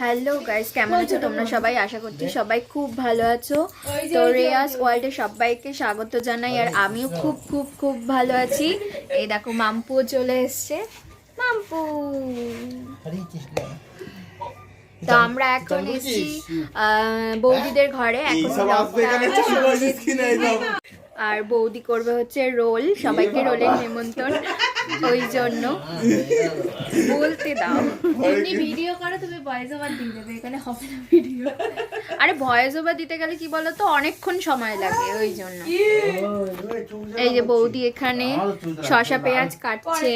Hello guys, কেমন আছো তোমরা সবাই? আশা করছি সবাই খুব ভালো আছো। তো রেয়াস ওয়ার্ল্ডে সবাইকে স্বাগত জানাই। আর আমিও খুব খুব খুব ভালো আছি। এই দেখো মাম্পুও চলে এসছে। মাম্পু, তো আমরা এখন এসেছি বৌদিদের ঘরে। এখন আর বৌদি করবে হচ্ছে রোল, সবাইকে রোলের নিমন্ত্রণ, ওই জন্য বলতে দাও। এমনি ভিডিও করো, তুমি ভয়েস ওভার দিয়ে দেবে, এখানে হবে না ভিডিও। আরে ভয়েস ওভার দিতে গেলে কি বলো তো, অনেকক্ষণ সময় লাগে, ওই জন্য। এই যে বৌদি এখানে শসা পেঁয়াজ কাটছে।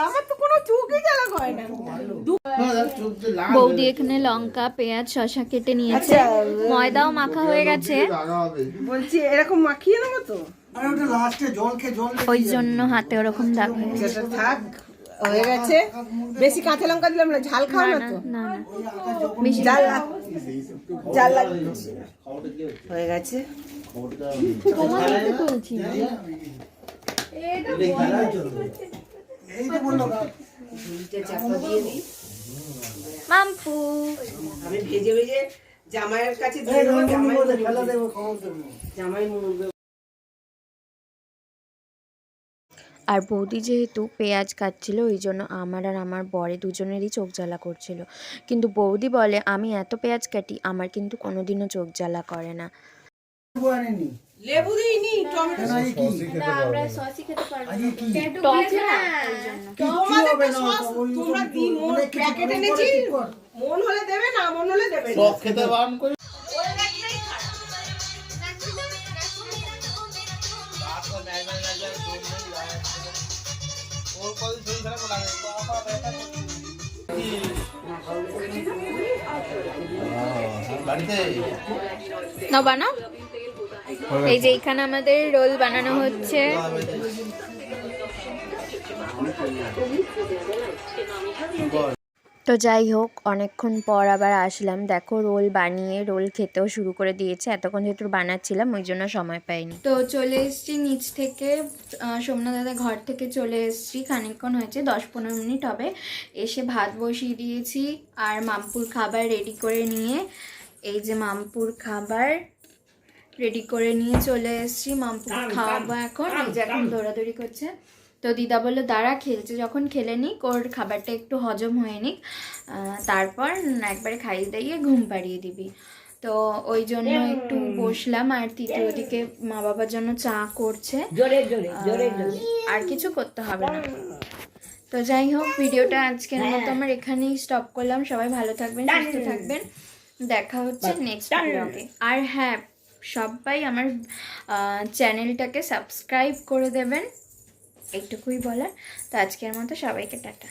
আমার তো কোনো চোখে জ্বালা হয় না। বৌদি এখানে লঙ্কা পেঁয়াজ শসা কেটে নিয়েছে, ময়দাও মাখা হয়ে গেছে, বলছি এরকম মাখিয়ে নেবো তো, ওই জন্য হাতে ওরকম দাগ হয়ে গেছে। সেটা থাক, হয়ে গেছে। বেশি কাঁচা লঙ্কা দিলাম না, ঝাল খাও না তো? না না, বেশি ঝাল হয়ে গেছে। মাম্পু আমি ভেজে ভেজে জামাইয়ের কাছে দিয়ে দেবো, জামাই মুড়বে। আর বৌদি যেহেতু পেঁয়াজ কাটছিল, ওই জন্য আমার আর আমার বরে দুজনেরই চোখ জ্বালা করছিল। কিন্তু বৌদি বলে আমি এত পেঁয়াজ কাটি, আমার কিন্তু কোনোদিনও চোখ জ্বালা করে না। লেবু দিইনি, টমেটো না, আমরা সসই খেতে পারবো না, টক না, ওই জন্য। তোমাদের তো সস তোমরা দি মন প্যাকেট এনেছি, মন হলে দেবে, না মন হলে দেবে না। সব খেতে বারণ করি। না বানাও। এই যে এখানে আমাদের রোল বানানো হচ্ছে। তো যাই হোক, অনেকক্ষণ পর আবার আসলাম। দেখো রোল বানিয়ে রোল খেতেও শুরু করে দিয়েছে। এতক্ষণ যেহেতু বানাচ্ছিলাম, ওই জন্য সময় পাইনি। তো চলে এসেছি নিচ থেকে, সোমনাথ দাদা ঘর থেকে চলে এসেছি। খানিকক্ষণ হয়েছে, 10-15 মিনিট হবে। এসে ভাত বসিয়ে দিয়েছি আর মাম্পুর খাবার রেডি করে নিয়ে, এই যে মাম্পুর খাবার রেডি করে নিয়ে চলে এসেছি। মাম্পুকে খাওয়াবো এখন। এই যে এখন দৌড়াদৌড়ি করছে। তো দিদা বললো দাঁড়া, খেলছে যখন খেলে নিক, ওর খাবারটা একটু হজম হয়ে নিক, তারপর একবারে খাইয়ে দাইয়ে ঘুম পাড়িয়ে দিবি। তো ওই জন্য একটু বসলাম। আর তৃতীয় দিকে মা বাবার জন্য চা করছে, আর কিছু করতে হবে না। তো যাই হোক, ভিডিওটা আজকের মতো আমার এখানেই স্টপ করলাম। সবাই ভালো থাকবেন, সুস্থ থাকবেন, দেখা হচ্ছে নেক্সট ব্লগে। আর হ্যাঁ, সবাই আমার চ্যানেলটাকে সাবস্ক্রাইব করে দেবেন, এইটুকুই বলার। তো আজকের মতো সবাইকে টাটা।